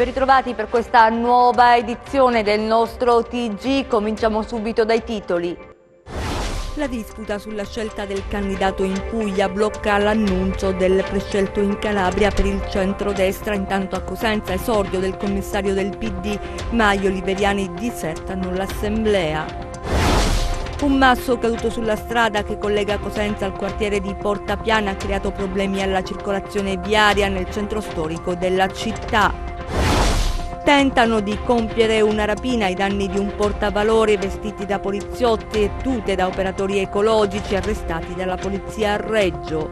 Ben ritrovati per questa nuova edizione del nostro TG. Cominciamo subito dai titoli. La disputa sulla scelta del candidato in Puglia blocca l'annuncio del prescelto in Calabria per il centrodestra. Intanto a Cosenza, esordio del commissario del PD, ma gli oliveriani disertano l'assemblea. Un masso caduto sulla strada che collega Cosenza al quartiere di Portapiana ha creato problemi alla circolazione viaria nel centro storico della città. Tentano di compiere una rapina ai danni di un portavalori vestiti da poliziotti e tute da operatori ecologici arrestati dalla polizia a Reggio.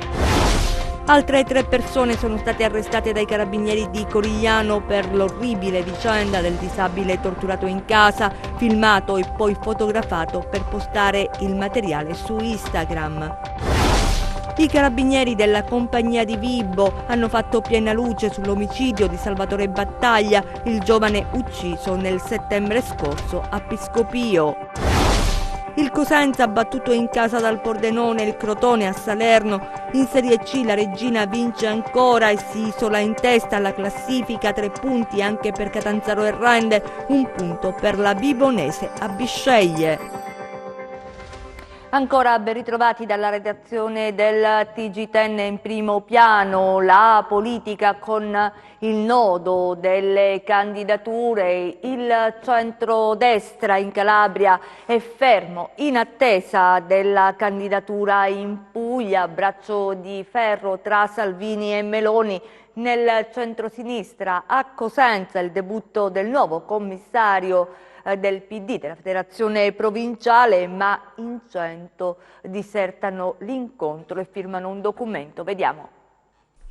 Altre 3 persone sono state arrestate dai carabinieri di Corigliano per l'orribile vicenda del disabile torturato in casa, filmato e poi fotografato per postare il materiale su Instagram. I carabinieri della compagnia di Vibo hanno fatto piena luce sull'omicidio di Salvatore Battaglia, il giovane ucciso nel settembre scorso a Piscopio. Il Cosenza ha battuto in casa dal Pordenone il Crotone a Salerno. In Serie C la Reggina vince ancora e si isola in testa alla classifica, 3 punti anche per Catanzaro e Rende, 1 punto per la Vibonese a Bisceglie. Ancora ben ritrovati dalla redazione del TG10. In primo piano la politica con il nodo delle candidature. Il centrodestra in Calabria è fermo in attesa della candidatura in Puglia, braccio di ferro tra Salvini e Meloni. Nel centrosinistra a Cosenza il debutto del nuovo commissario del PD, della federazione provinciale, ma in 100 disertano l'incontro e firmano un documento. Vediamo.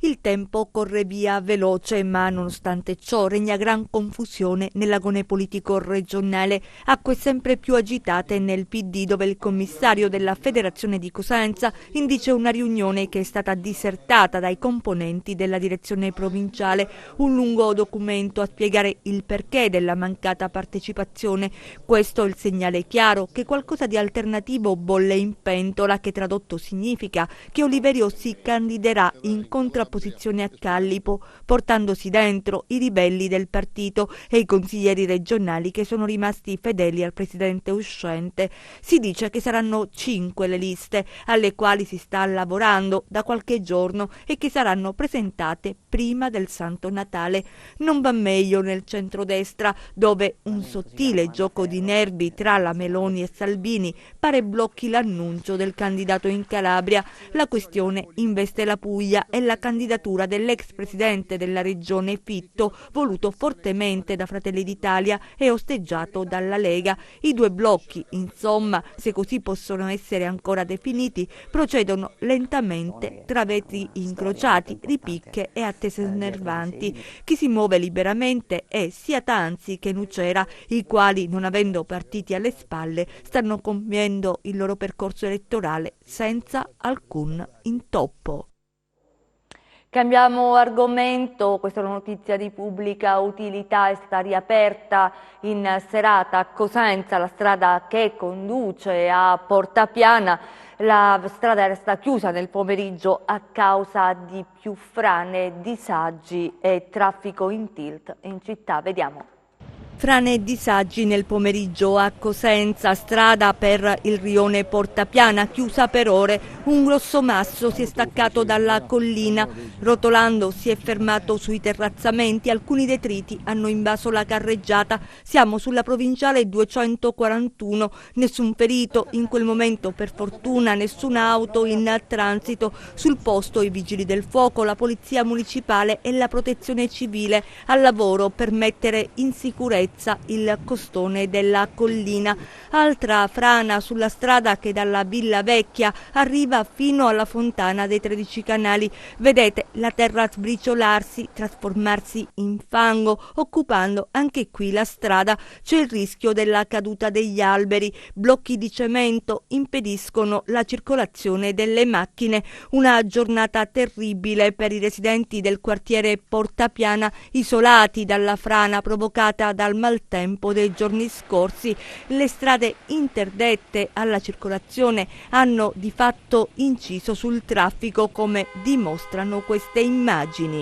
Il tempo corre via veloce, ma nonostante ciò regna gran confusione nell'agone politico regionale, acque sempre più agitate nel PD, dove il commissario della federazione di Cosenza indice una riunione che è stata disertata dai componenti della direzione provinciale, un lungo documento a spiegare il perché della mancata partecipazione. Questo è il segnale chiaro che qualcosa di alternativo bolle in pentola, che tradotto significa che Oliverio si candiderà in contrapposizione a Callipo, portandosi dentro i ribelli del partito e i consiglieri regionali che sono rimasti fedeli al presidente uscente. Si dice che saranno 5 le liste alle quali si sta lavorando da qualche giorno e che saranno presentate prima del Santo Natale. Non va meglio nel centrodestra, dove un sottile gioco di nervi tra la Meloni e Salvini pare blocchi l'annuncio del candidato in Calabria. La questione investe la Puglia e la candidatura dell'ex presidente della regione Fitto, voluto fortemente da Fratelli d'Italia e osteggiato dalla Lega. I 2 blocchi, insomma, se così possono essere ancora definiti, procedono lentamente tra vetri incrociati, ripicche e attese snervanti. Chi si muove liberamente è sia Tanzi che Nucera, i quali, non avendo partiti alle spalle, stanno compiendo il loro percorso elettorale senza alcun intoppo. Cambiamo argomento, questa è una notizia di pubblica utilità, è stata riaperta in serata a Cosenza la strada che conduce a Portapiana. La strada era stata chiusa nel pomeriggio a causa di più frane, disagi e traffico in tilt in città. Vediamo. Frane e disagi nel pomeriggio a Cosenza, strada per il rione Portapiana chiusa per ore. Un grosso masso si è staccato dalla collina, rotolando si è fermato sui terrazzamenti, alcuni detriti hanno invaso la carreggiata. Siamo sulla provinciale 241, nessun ferito in quel momento, per fortuna nessuna auto in transito. Sul posto i vigili del fuoco, la polizia municipale e la protezione civile al lavoro per mettere in sicurezza il costone della collina. Altra frana sulla strada che dalla Villa Vecchia arriva fino alla fontana dei 13 canali. Vedete la terra sbriciolarsi, trasformarsi in fango, occupando anche qui la strada. C'è il rischio della caduta degli alberi. Blocchi di cemento impediscono la circolazione delle macchine. Una giornata terribile per i residenti del quartiere Portapiana, isolati dalla frana provocata dal maltempo dei giorni scorsi. Le strade interdette alla circolazione hanno di fatto inciso sul traffico, come dimostrano queste immagini.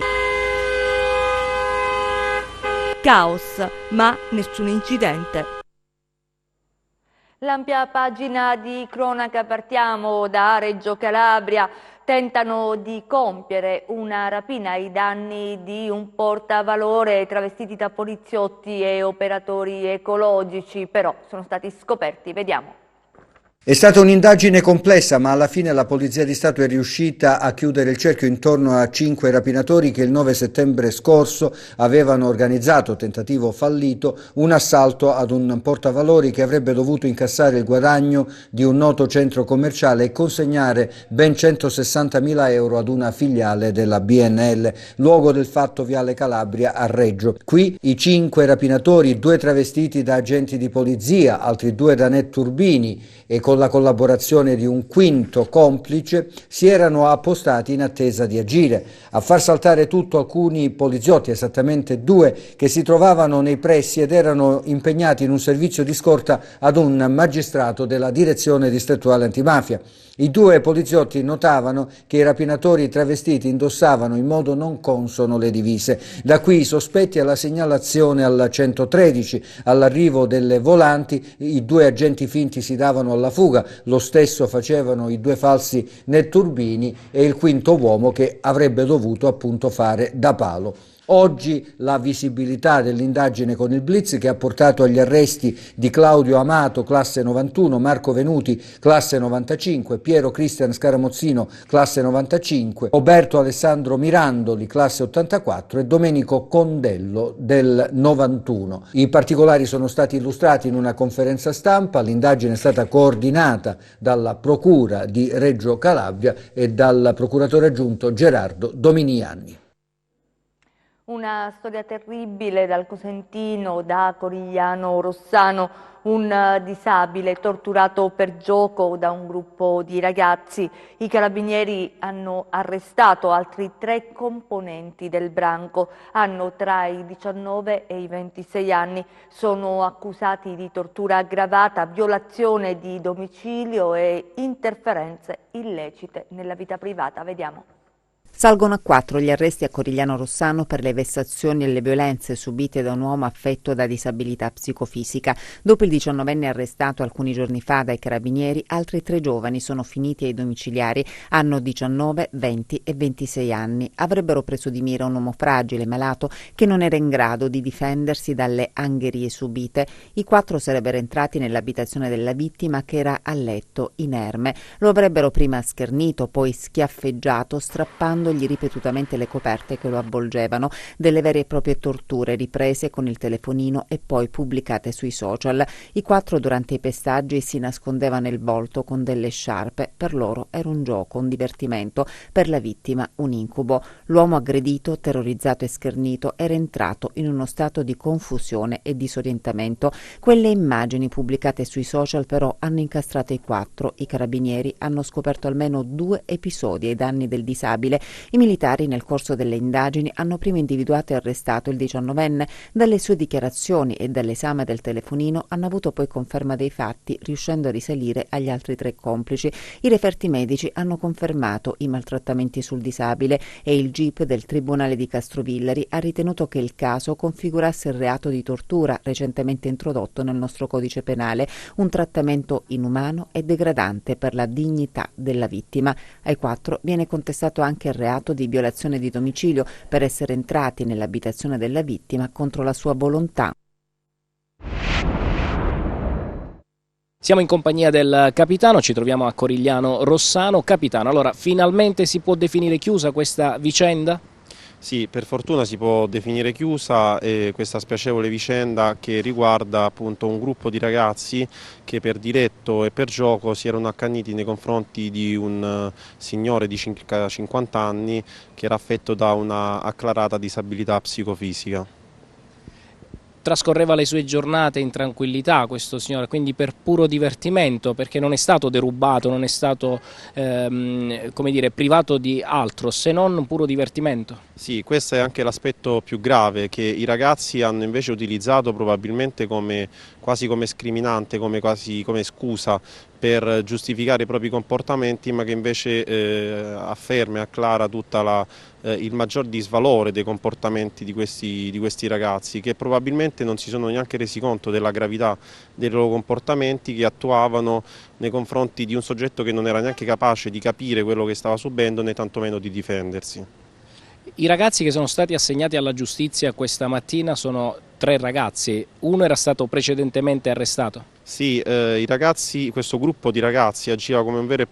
Caos, ma nessun incidente. L'ampia pagina di cronaca, partiamo da Reggio Calabria. Tentano di compiere una rapina ai danni di un portavalore travestiti da poliziotti e operatori ecologici, però sono stati scoperti, vediamo. È stata un'indagine complessa, ma alla fine la Polizia di Stato è riuscita a chiudere il cerchio intorno a 5 rapinatori che il 9 settembre scorso avevano organizzato, tentativo fallito, un assalto ad un portavalori che avrebbe dovuto incassare il guadagno di un noto centro commerciale e consegnare ben 160.000 euro ad una filiale della BNL, luogo del fatto Viale Calabria a Reggio. Qui i 5 rapinatori, 2 travestiti da agenti di polizia, altri 2 da netturbini e con la collaborazione di un quinto complice, si erano appostati in attesa di agire. A far saltare tutto alcuni poliziotti, esattamente 2, che si trovavano nei pressi ed erano impegnati in un servizio di scorta ad un magistrato della direzione distrettuale antimafia. I 2 poliziotti notavano che i rapinatori travestiti indossavano in modo non consono le divise. Da qui i sospetti alla segnalazione al 113. All'arrivo delle volanti i 2 agenti finti si davano alla fuga, lo stesso facevano i 2 falsi netturbini e il quinto uomo che avrebbe dovuto appunto fare da palo. Oggi la visibilità dell'indagine con il Blitz, che ha portato agli arresti di Claudio Amato, classe 91, Marco Venuti, classe 95, Piero Cristian Scaramozzino, classe 95, Roberto Alessandro Mirandoli, classe 84 e Domenico Condello del 91. I particolari sono stati illustrati in una conferenza stampa, l'indagine è stata coordinata dalla Procura di Reggio Calabria e dal procuratore aggiunto Gerardo Dominiani. Una storia terribile dal Cosentino, da Corigliano Rossano, un disabile torturato per gioco da un gruppo di ragazzi. I carabinieri hanno arrestato altri 3 componenti del branco, hanno tra i 19 e i 26 anni, sono accusati di tortura aggravata, violazione di domicilio e interferenze illecite nella vita privata. Vediamo. Salgono a 4 gli arresti a Corigliano Rossano per le vessazioni e le violenze subite da un uomo affetto da disabilità psicofisica. Dopo il 19enne arrestato alcuni giorni fa dai carabinieri, altri 3 giovani sono finiti ai domiciliari, hanno 19, 20 e 26 anni. Avrebbero preso di mira un uomo fragile, malato, che non era in grado di difendersi dalle angherie subite. I 4 sarebbero entrati nell'abitazione della vittima, che era a letto, inerme. Lo avrebbero prima schernito, poi schiaffeggiato, strappandogli ripetutamente le coperte che lo avvolgevano, delle vere e proprie torture riprese con il telefonino e poi pubblicate sui social. I 4 durante i pestaggi si nascondevano il volto con delle sciarpe, per loro era un gioco, un divertimento, per la vittima un incubo. L'uomo aggredito, terrorizzato e schernito era entrato in uno stato di confusione e disorientamento. Quelle immagini pubblicate sui social però hanno incastrato i 4. I carabinieri hanno scoperto almeno 2 episodi ai danni del disabile. I militari nel corso delle indagini hanno prima individuato e arrestato il 19enne. Dalle sue dichiarazioni e dall'esame del telefonino hanno avuto poi conferma dei fatti, riuscendo a risalire agli altri 3 complici. I referti medici hanno confermato i maltrattamenti sul disabile e il GIP del Tribunale di Castrovillari ha ritenuto che il caso configurasse il reato di tortura recentemente introdotto nel nostro codice penale, un trattamento inumano e degradante per la dignità della vittima. Ai 4 viene contestato anche il reato di violazione di domicilio per essere entrati nell'abitazione della vittima contro la sua volontà. Siamo in compagnia del capitano, ci troviamo a Corigliano Rossano. Capitano, allora finalmente si può definire chiusa questa vicenda? Sì, per fortuna si può definire chiusa questa spiacevole vicenda che riguarda appunto un gruppo di ragazzi che per diletto e per gioco si erano accanniti nei confronti di un signore di circa 50 anni che era affetto da una acclarata disabilità psicofisica. Trascorreva le sue giornate in tranquillità questo signore, quindi per puro divertimento, perché non è stato derubato, non è stato come dire, privato di altro se non puro divertimento. Sì, questo è anche l'aspetto più grave, che i ragazzi hanno invece utilizzato probabilmente quasi come scriminante, quasi come scusa per giustificare i propri comportamenti, ma che invece afferma e acclara tutta il maggior disvalore dei comportamenti di questi ragazzi, che probabilmente non si sono neanche resi conto della gravità dei loro comportamenti, che attuavano nei confronti di un soggetto che non era neanche capace di capire quello che stava subendo, né tantomeno di difendersi. I ragazzi che sono stati assegnati alla giustizia questa mattina sono 3 ragazzi, uno era stato precedentemente arrestato. Sì, questo gruppo di ragazzi agiva come una vera e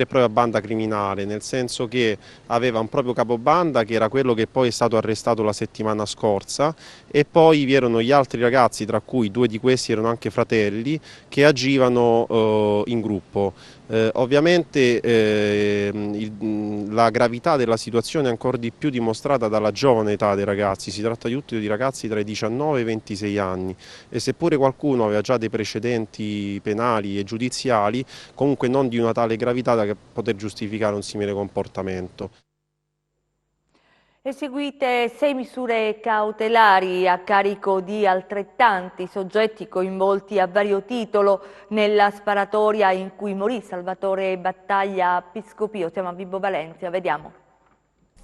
propria banda criminale, nel senso che aveva un proprio capobanda che era quello che poi è stato arrestato la settimana scorsa, e poi vi erano gli altri ragazzi, tra cui 2 di questi erano anche fratelli, che agivano in gruppo. Ovviamente la gravità della situazione è ancora di più dimostrata dalla giovane età dei ragazzi. Si tratta di tutti di ragazzi tra i 19 e i 26 anni, e seppure qualcuno aveva già dei precedenti penali e giudiziali, comunque non di una tale gravità da poter giustificare un simile comportamento. Eseguite 6 misure cautelari a carico di altrettanti soggetti coinvolti a vario titolo nella sparatoria in cui morì Salvatore Battaglia a Piscopio. Siamo a Vibo Valentia, vediamo.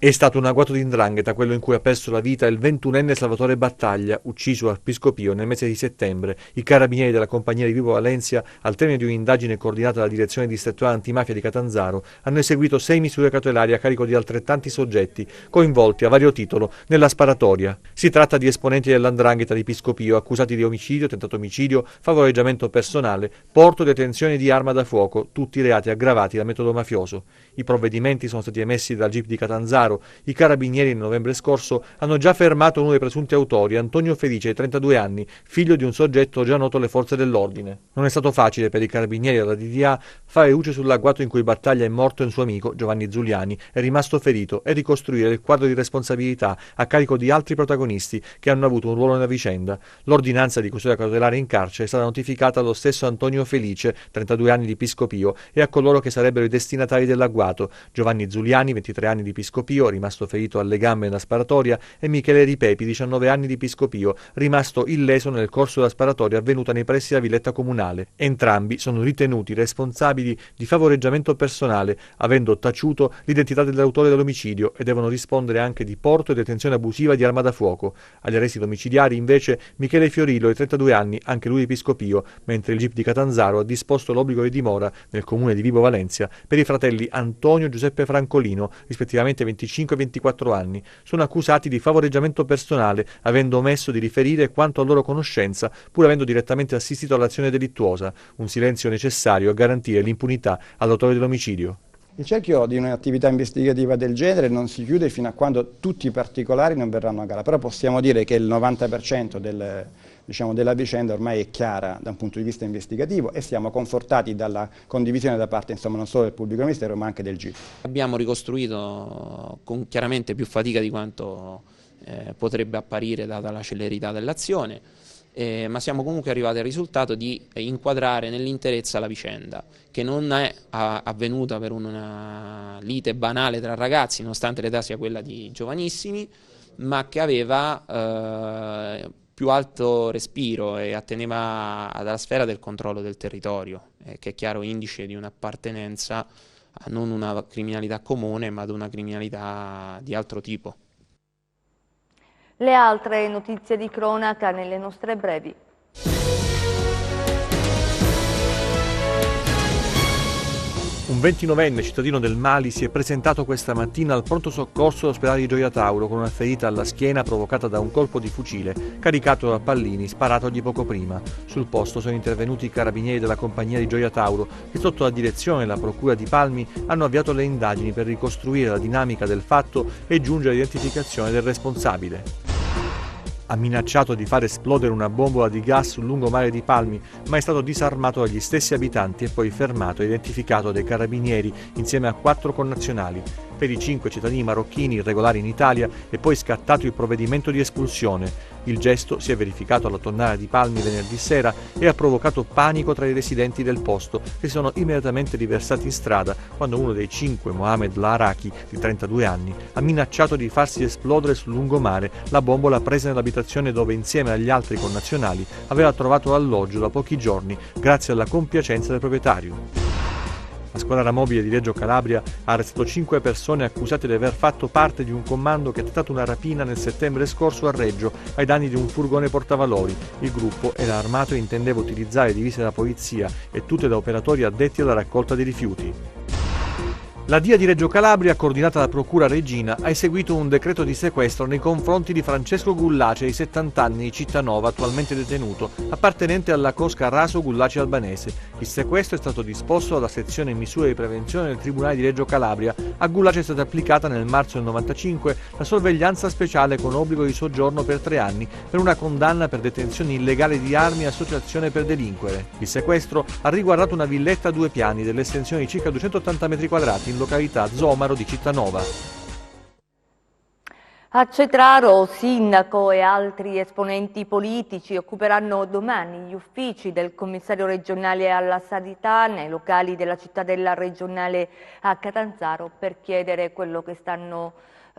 È stato un agguato di 'ndrangheta quello in cui ha perso la vita il 21enne Salvatore Battaglia, ucciso a Piscopio nel mese di settembre. I carabinieri della compagnia di Vibo Valentia, al termine di un'indagine coordinata dalla direzione distrettuale antimafia di Catanzaro, hanno eseguito 6 misure cautelari a carico di altrettanti soggetti coinvolti a vario titolo nella sparatoria. Si tratta di esponenti della 'ndrangheta di Piscopio accusati di omicidio, tentato omicidio, favoreggiamento personale, porto e detenzione di arma da fuoco, tutti reati aggravati da metodo mafioso. I provvedimenti sono stati emessi dal GIP di Catanzaro. I carabinieri nel novembre scorso hanno già fermato uno dei presunti autori, Antonio Felice, 32 anni, figlio di un soggetto già noto alle forze dell'ordine. Non è stato facile per i carabinieri della DDA fare luce sull'agguato in cui Battaglia è morto e un suo amico, Giovanni Zuliani, è rimasto ferito, e ricostruire il quadro di responsabilità a carico di altri protagonisti che hanno avuto un ruolo nella vicenda. L'ordinanza di custodia cautelare in carcere è stata notificata allo stesso Antonio Felice, 32 anni di Piscopio, e a coloro che sarebbero i destinatari dell'agguato: Giovanni Zuliani, 23 anni di Piscopio, rimasto ferito alle gambe nella sparatoria, e Michele Ripepi, 19 anni di Piscopio, rimasto illeso nel corso della sparatoria avvenuta nei pressi della villetta comunale. Entrambi sono ritenuti responsabili di favoreggiamento personale, avendo taciuto l'identità dell'autore dell'omicidio, e devono rispondere anche di porto e detenzione abusiva di arma da fuoco. Agli arresti domiciliari invece Michele Fiorillo, 32 anni, anche lui di Piscopio, mentre il GIP di Catanzaro ha disposto l'obbligo di dimora nel comune di Vibo Valentia per i fratelli Antonio e Giuseppe Francolino, rispettivamente 25 e 24 anni. Sono accusati di favoreggiamento personale, avendo omesso di riferire quanto a loro conoscenza, pur avendo direttamente assistito all'azione delittuosa. Un silenzio necessario a garantire l'impunità all'autore dell'omicidio. Il cerchio di un'attività investigativa del genere non si chiude fino a quando tutti i particolari non verranno a galla, però possiamo dire che il 90% della vicenda ormai è chiara da un punto di vista investigativo, e siamo confortati dalla condivisione da parte non solo del pubblico ministero ma anche del GIP. Abbiamo ricostruito con chiaramente più fatica di quanto potrebbe apparire data la celerità dell'azione, ma siamo comunque arrivati al risultato di inquadrare nell'interezza la vicenda, che non è avvenuta per una lite banale tra ragazzi, nonostante l'età sia quella di giovanissimi, ma che aveva più alto respiro e atteneva alla sfera del controllo del territorio, che è chiaro indice di un'appartenenza a non una criminalità comune, ma ad una criminalità di altro tipo. Le altre notizie di cronaca nelle nostre brevi. Un 29enne cittadino del Mali si è presentato questa mattina al pronto soccorso all'ospedale di Gioia Tauro con una ferita alla schiena provocata da un colpo di fucile caricato da pallini sparatogli poco prima. Sul posto sono intervenuti i carabinieri della compagnia di Gioia Tauro, che sotto la direzione della procura di Palmi hanno avviato le indagini per ricostruire la dinamica del fatto e giungere all'identificazione del responsabile. Ha minacciato di far esplodere una bombola di gas sul lungomare di Palmi, ma è stato disarmato dagli stessi abitanti e poi fermato e identificato dai carabinieri insieme a 4 connazionali. Per i 5 cittadini marocchini irregolari in Italia è poi scattato il provvedimento di espulsione. Il gesto si è verificato alla Tonnara di Palmi venerdì sera e ha provocato panico tra i residenti del posto, che sono immediatamente riversati in strada quando uno dei 5, Mohamed Laaraki, di 32 anni, ha minacciato di farsi esplodere sul lungomare la bombola presa nell'abitazione dove insieme agli altri connazionali aveva trovato alloggio da pochi giorni grazie alla compiacenza del proprietario. La squadra mobile di Reggio Calabria ha arrestato 5 persone accusate di aver fatto parte di un comando che ha tentato una rapina nel settembre scorso a Reggio ai danni di un furgone portavalori. Il gruppo era armato e intendeva utilizzare divise da polizia e tute da operatori addetti alla raccolta dei rifiuti. La DIA di Reggio Calabria, coordinata dalla Procura Regina, ha eseguito un decreto di sequestro nei confronti di Francesco Gullace, di 70 anni, di Cittanova, attualmente detenuto, appartenente alla cosca Raso Gullace Albanese. Il sequestro è stato disposto dalla sezione misure di prevenzione del Tribunale di Reggio Calabria. A Gullace è stata applicata nel marzo del 95 la sorveglianza speciale con obbligo di soggiorno per 3 anni per una condanna per detenzione illegale di armi e associazione per delinquere. Il sequestro ha riguardato una villetta a 2 piani dell'estensione di circa 280 metri quadrati in località Zomaro di Cittanova. A Cetraro, sindaco e altri esponenti politici occuperanno domani gli uffici del commissario regionale alla sanità nei locali della cittadella regionale a Catanzaro per chiedere quello che stanno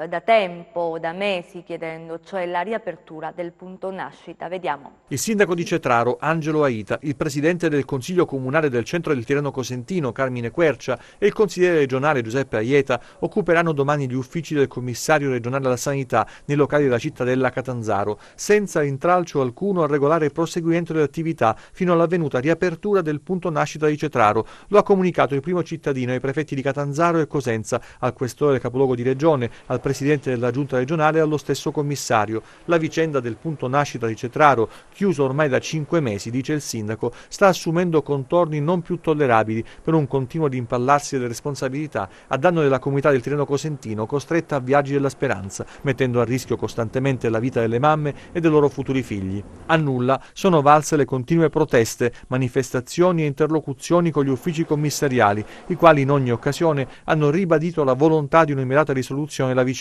da tempo, da mesi chiedendo, cioè la riapertura del punto nascita. Vediamo. Il sindaco di Cetraro, Angelo Aita, il presidente del Consiglio Comunale del Centro del Tirreno Cosentino, Carmine Quercia, e il consigliere regionale Giuseppe Aieta occuperanno domani gli uffici del commissario regionale alla sanità nei locali della cittadella Catanzaro, senza intralcio alcuno al regolare proseguimento delle attività fino all'avvenuta riapertura del punto nascita di Cetraro. Lo ha comunicato il primo cittadino ai prefetti di Catanzaro e Cosenza, al questore del capoluogo di regione, al presidente della giunta regionale e allo stesso commissario. La vicenda del punto nascita di Cetraro, chiuso ormai da 5 mesi, dice il sindaco, sta assumendo contorni non più tollerabili per un continuo impallarsi delle responsabilità a danno della comunità del Tirreno Cosentino, costretta a viaggi della speranza, mettendo a rischio costantemente la vita delle mamme e dei loro futuri figli. A nulla sono valse le continue proteste, manifestazioni e interlocuzioni con gli uffici commissariali, i quali in ogni occasione hanno ribadito la volontà di un'immediata risoluzione della vicenda.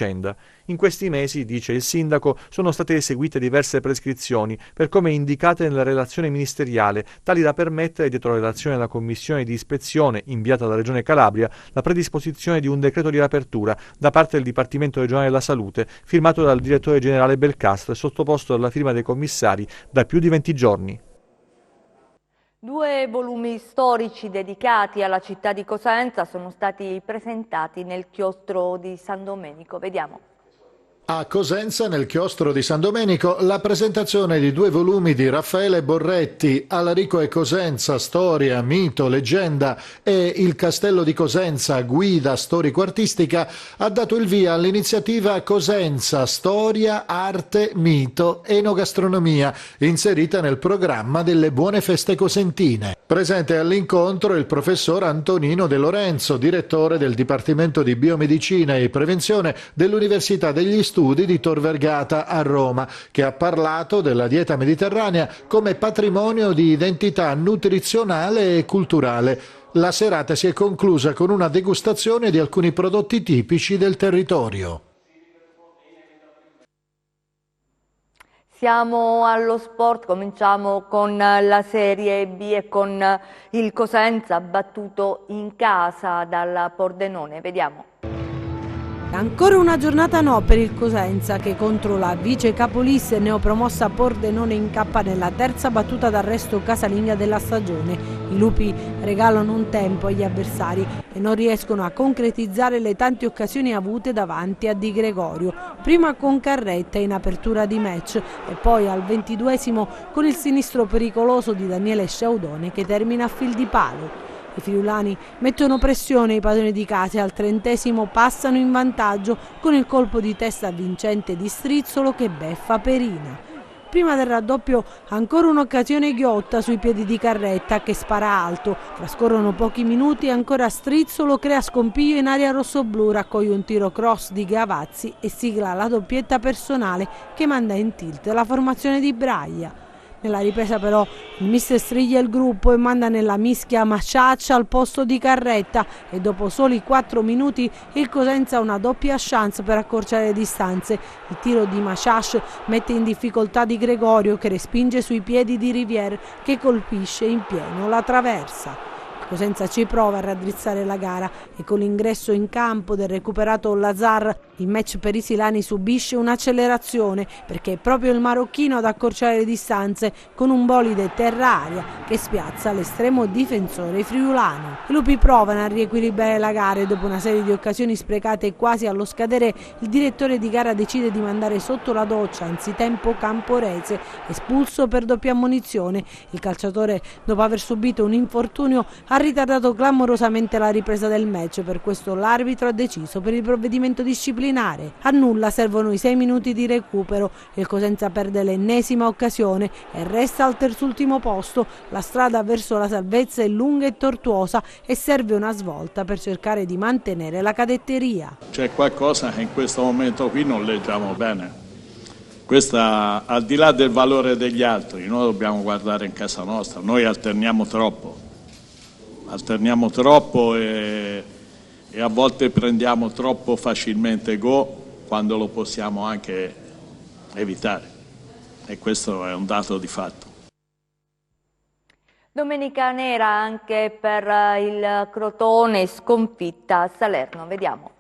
In questi mesi, dice il sindaco, sono state eseguite diverse prescrizioni per come indicate nella relazione ministeriale, tali da permettere, dietro relazione alla commissione di ispezione inviata dalla Regione Calabria, la predisposizione di un decreto di riapertura da parte del Dipartimento regionale della Salute, firmato dal direttore generale Belcastro e sottoposto alla firma dei commissari da più di 20 giorni. 2 volumi storici dedicati alla città di Cosenza sono stati presentati nel chiostro di San Domenico. Vediamo. A Cosenza, nel chiostro di San Domenico, la presentazione di 2 volumi di Raffaele Borretti, Alarico e Cosenza, storia, mito, leggenda, e Il castello di Cosenza, guida storico-artistica, ha dato il via all'iniziativa Cosenza, storia, arte, mito, enogastronomia, inserita nel programma delle Buone Feste Cosentine. Presente all'incontro il professor Antonino De Lorenzo, direttore del Dipartimento di Biomedicina e Prevenzione dell'Università degli Studi di Tor Vergata a Roma, che ha parlato della dieta mediterranea come patrimonio di identità nutrizionale e culturale. La serata si è conclusa con una degustazione di alcuni prodotti tipici del territorio. Siamo allo sport, cominciamo con la Serie B e con il Cosenza battuto in casa dal Pordenone. Vediamo. Ancora una giornata no per il Cosenza, che contro la vice capolista neopromossa Pordenone incappa nella terza battuta d'arresto casalinga della stagione. I lupi regalano un tempo agli avversari e non riescono a concretizzare le tante occasioni avute davanti a Di Gregorio, prima con Carretta in apertura di match e poi al 22esimo con il sinistro pericoloso di Daniele Sciaudone che termina a fil di palo. I friulani mettono pressione ai padroni di casa e al 30esimo passano in vantaggio con il colpo di testa vincente di Strizzolo che beffa Perina. Prima del raddoppio ancora un'occasione ghiotta sui piedi di Carretta che spara alto. Trascorrono pochi minuti e ancora Strizzolo crea scompiglio in area rossoblù, raccoglie un tiro cross di Gavazzi e sigla la doppietta personale che manda in tilt la formazione di Braglia. Nella ripresa però il mister striglia il gruppo e manda nella mischia Masciaccia al posto di Carretta e dopo soli 4 minuti il Cosenza ha una doppia chance per accorciare le distanze. Il tiro di Masciaccia mette in difficoltà Di Gregorio che respinge sui piedi di Rivière che colpisce in pieno la traversa. Cosenza ci prova a raddrizzare la gara e con l'ingresso in campo del recuperato Lazar il match per i silani subisce un'accelerazione perché è proprio il marocchino ad accorciare le distanze con un bolide terra-aria che spiazza l'estremo difensore friulano. I lupi provano a riequilibrare la gara e dopo una serie di occasioni sprecate quasi allo scadere il direttore di gara decide di mandare sotto la doccia anzitempo Camporese, espulso per doppia ammonizione. Il calciatore, dopo aver subito un infortunio, ha ritardato clamorosamente la ripresa del match, per questo l'arbitro ha deciso per il provvedimento disciplinare. A nulla servono i 6 minuti di recupero, il Cosenza perde l'ennesima occasione e resta al terzultimo posto. La strada verso la salvezza è lunga e tortuosa e serve una svolta per cercare di mantenere la cadetteria. C'è qualcosa che in questo momento qui non leggiamo bene. Questa, al di là del valore degli altri, noi dobbiamo guardare in casa nostra, noi alterniamo troppo e a volte prendiamo troppo facilmente gol quando lo possiamo anche evitare e questo è un dato di fatto. Domenica nera anche per il Crotone, sconfitta a Salerno, vediamo.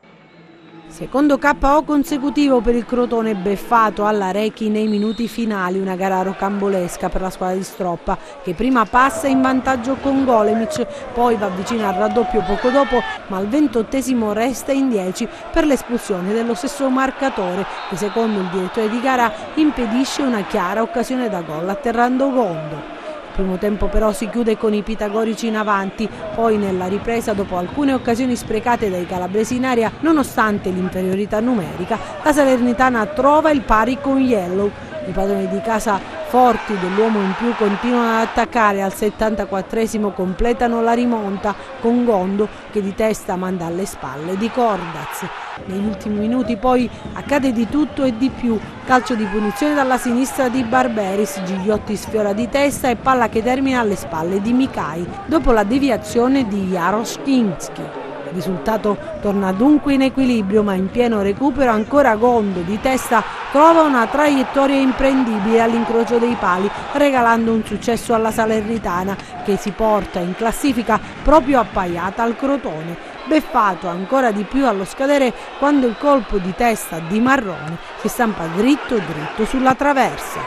Secondo KO consecutivo per il Crotone, beffato alla Rechi nei minuti finali, una gara rocambolesca per la squadra di Stroppa che prima passa in vantaggio con Golemic, poi va vicino al raddoppio poco dopo, ma al 28esimo resta in 10 per l'espulsione dello stesso marcatore che secondo il direttore di gara impedisce una chiara occasione da gol atterrando Gondo. Il primo tempo però si chiude con i pitagorici in avanti, poi nella ripresa dopo alcune occasioni sprecate dai calabresi in aria, nonostante l'inferiorità numerica, la Salernitana trova il pari con Yellow. I padroni di casa, forti dell'uomo in più, continuano ad attaccare, al 74esimo completano la rimonta con Gondo che di testa manda alle spalle di Cordaz. Negli ultimi minuti poi accade di tutto e di più, calcio di punizione dalla sinistra di Barberis, Gigliotti sfiora di testa e palla che termina alle spalle di Mikai dopo la deviazione di Jarosz Kinski. Il risultato torna dunque in equilibrio, ma in pieno recupero ancora Gondo di testa trova una traiettoria imprendibile all'incrocio dei pali, regalando un successo alla Salernitana che si porta in classifica proprio appaiata al Crotone. Beffato ancora di più allo scadere quando il colpo di testa di Marrone si stampa dritto sulla traversa.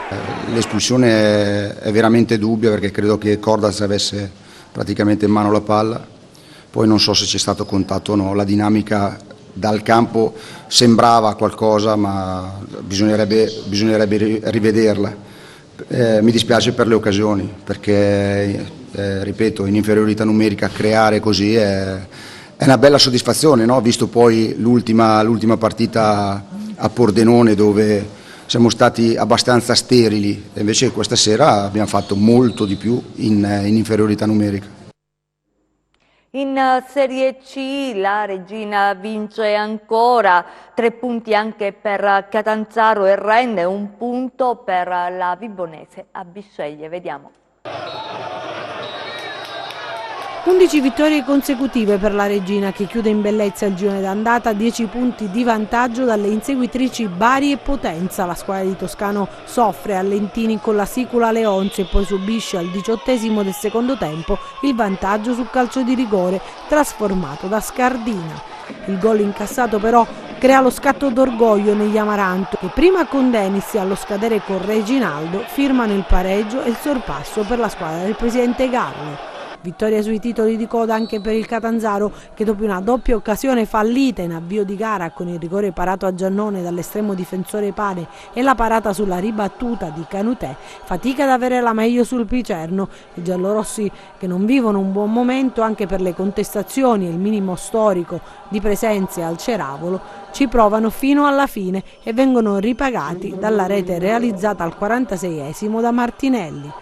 L'espulsione è veramente dubbia perché credo che Cordaz avesse praticamente in mano la palla. Poi non so se c'è stato contatto o no, la dinamica dal campo sembrava qualcosa, ma bisognerebbe rivederla. Mi dispiace per le occasioni, perché, ripeto, in inferiorità numerica creare così è una bella soddisfazione, no? Visto poi l'ultima partita a Pordenone dove siamo stati abbastanza sterili, e invece questa sera abbiamo fatto molto di più in inferiorità numerica. In Serie C la Regina vince ancora, 3 punti anche per Catanzaro e Rende, 1 punto per la Vibonese a Bisceglie, vediamo. 11 vittorie consecutive per la Regina che chiude in bellezza il girone d'andata, 10 punti di vantaggio dalle inseguitrici Bari e Potenza. La squadra di Toscano soffre a Lentini con la Sicula Leonzi e poi subisce al 18esimo del secondo tempo il vantaggio sul calcio di rigore trasformato da Scardina. Il gol incassato però crea lo scatto d'orgoglio negli Amaranto che prima con Denis e allo scadere con Reginaldo firmano il pareggio e il sorpasso per la squadra del presidente Garlo. Vittoria sui titoli di coda anche per il Catanzaro che dopo una doppia occasione fallita in avvio di gara con il rigore parato a Giannone dall'estremo difensore Pane e la parata sulla ribattuta di Canutè fatica ad avere la meglio sul Picerno. I giallorossi che non vivono un buon momento anche per le contestazioni e il minimo storico di presenze al Ceravolo ci provano fino alla fine e vengono ripagati dalla rete realizzata al 46esimo da Martinelli.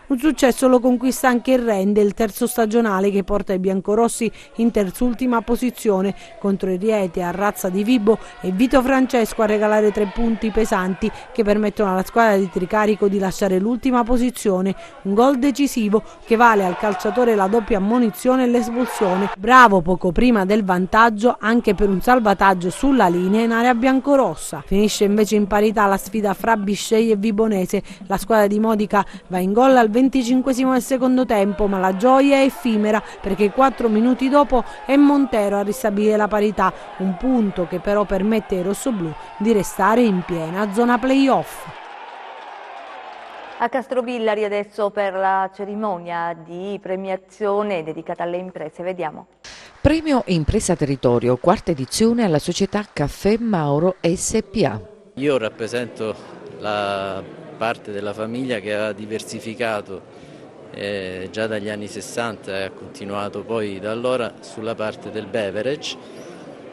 Un successo lo conquista anche il Rende, il terzo stagionale che porta i biancorossi in terzultima posizione contro il Rieti a razza di Vibo e Vito Francesco a regalare 3 punti pesanti che permettono alla squadra di Tricarico di lasciare l'ultima posizione. Un gol decisivo che vale al calciatore la doppia ammonizione e l'espulsione. Bravo poco prima del vantaggio anche per un salvataggio sulla linea in area biancorossa. Finisce invece in parità la sfida fra Biscei e Vibonese. La squadra di Modica va in gol al 25esimo del secondo tempo, ma la gioia è effimera perché 4 minuti dopo è Montero a ristabilire la parità, un punto che però permette ai rossoblù di restare in piena zona playoff. A Castrovillari adesso per la cerimonia di premiazione dedicata alle imprese, vediamo. Premio Impresa Territorio, quarta edizione alla società Caffè Mauro SPA. Io rappresento la parte della famiglia che ha diversificato già dagli anni 60 e ha continuato poi da allora sulla parte del beverage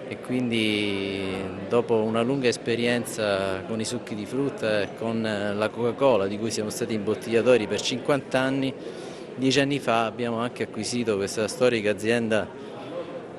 e quindi dopo una lunga esperienza con i succhi di frutta e con la Coca-Cola di cui siamo stati imbottigliatori per 50 anni, 10 anni fa abbiamo anche acquisito questa storica azienda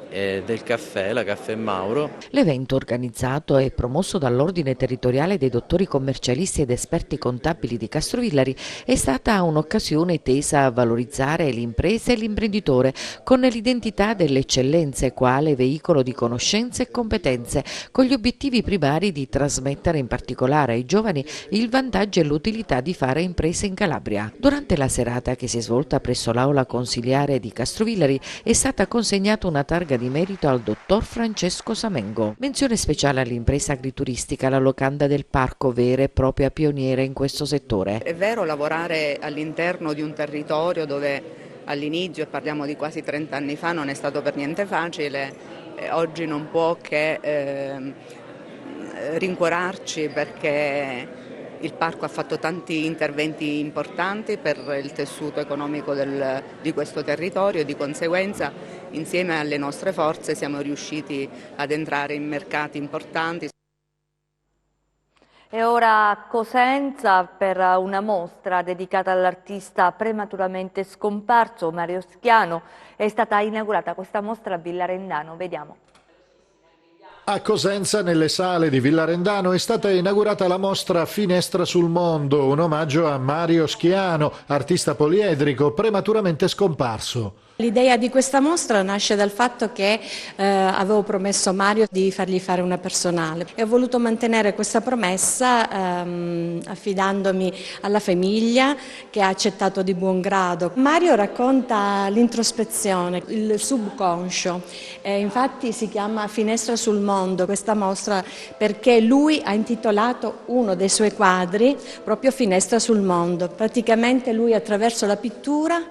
del caffè, la Caffè Mauro. L'evento organizzato e promosso dall'Ordine Territoriale dei Dottori Commercialisti ed Esperti Contabili di Castrovillari è stata un'occasione tesa a valorizzare l'impresa e l'imprenditore con l'identità delle eccellenze quale veicolo di conoscenze e competenze, con gli obiettivi primari di trasmettere in particolare ai giovani il vantaggio e l'utilità di fare imprese in Calabria. Durante la serata che si è svolta presso l'Aula Consiliare di Castrovillari è stata consegnata una targa di merito al dottor Francesco Samengo. Menzione speciale all'impresa agrituristica, la locanda del parco, vera e propria pioniera in questo settore. È vero, lavorare all'interno di un territorio dove all'inizio, e parliamo di quasi 30 anni fa, non è stato per niente facile, oggi non può che rincuorarci perché il parco ha fatto tanti interventi importanti per il tessuto economico di questo territorio e di conseguenza insieme alle nostre forze siamo riusciti ad entrare in mercati importanti. E ora a Cosenza per una mostra dedicata all'artista prematuramente scomparso Mario Schiano. È stata inaugurata questa mostra a Villarendano, vediamo. A Cosenza, nelle sale di Villarendano, è stata inaugurata la mostra Finestra sul Mondo, un omaggio a Mario Schiano, artista poliedrico prematuramente scomparso. L'idea di questa mostra nasce dal fatto che avevo promesso a Mario di fargli fare una personale e ho voluto mantenere questa promessa affidandomi alla famiglia che ha accettato di buon grado. Mario racconta l'introspezione, il subconscio, infatti si chiama Finestra sul Mondo questa mostra perché lui ha intitolato uno dei suoi quadri proprio Finestra sul Mondo. Praticamente lui attraverso la pittura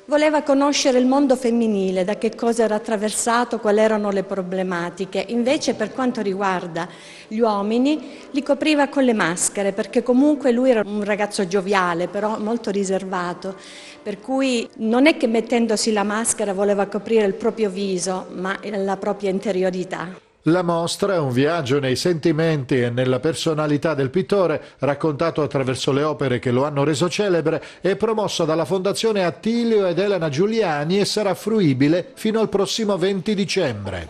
voleva conoscere il mondo femminile, da che cosa era attraversato, quali erano le problematiche. Invece per quanto riguarda gli uomini li copriva con le maschere, perché comunque lui era un ragazzo gioviale, però molto riservato. Per cui non è che mettendosi la maschera voleva coprire il proprio viso, ma la propria interiorità. La mostra è un viaggio nei sentimenti e nella personalità del pittore, raccontato attraverso le opere che lo hanno reso celebre, è promossa dalla Fondazione Attilio ed Elena Giuliani e sarà fruibile fino al prossimo 20 dicembre.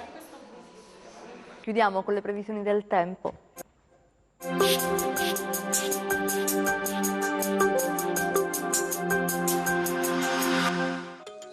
Chiudiamo con le previsioni del tempo.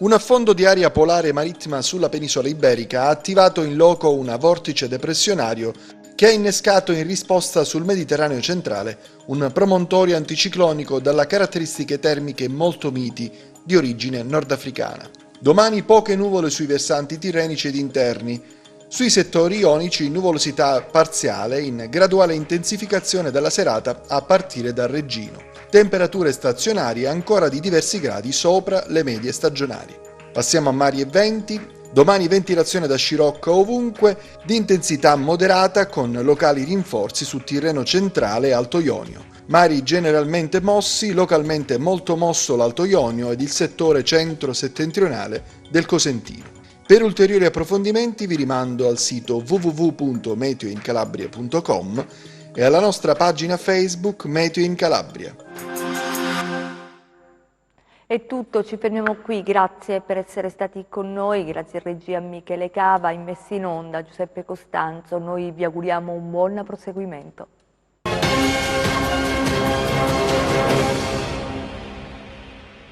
Un affondo di aria polare marittima sulla penisola iberica ha attivato in loco una vortice depressionario che ha innescato in risposta sul Mediterraneo centrale un promontorio anticiclonico dalle caratteristiche termiche molto miti di origine nordafricana. Domani poche nuvole sui versanti tirrenici ed interni. Sui settori ionici nuvolosità parziale in graduale intensificazione della serata a partire dal Reggino. Temperature stazionarie ancora di diversi gradi sopra le medie stagionali. Passiamo a mari e venti. Domani ventilazione da scirocco ovunque, di intensità moderata con locali rinforzi su Tirreno centrale e Alto Ionio. Mari generalmente mossi, localmente molto mosso l'Alto Ionio ed il settore centro-settentrionale del Cosentino. Per ulteriori approfondimenti vi rimando al sito www.meteoincalabria.com e alla nostra pagina Facebook Meteo in Calabria. È tutto, ci fermiamo qui, grazie per essere stati con noi, grazie a regia Michele Cava, in messa in onda Giuseppe Costanzo, noi vi auguriamo un buon proseguimento.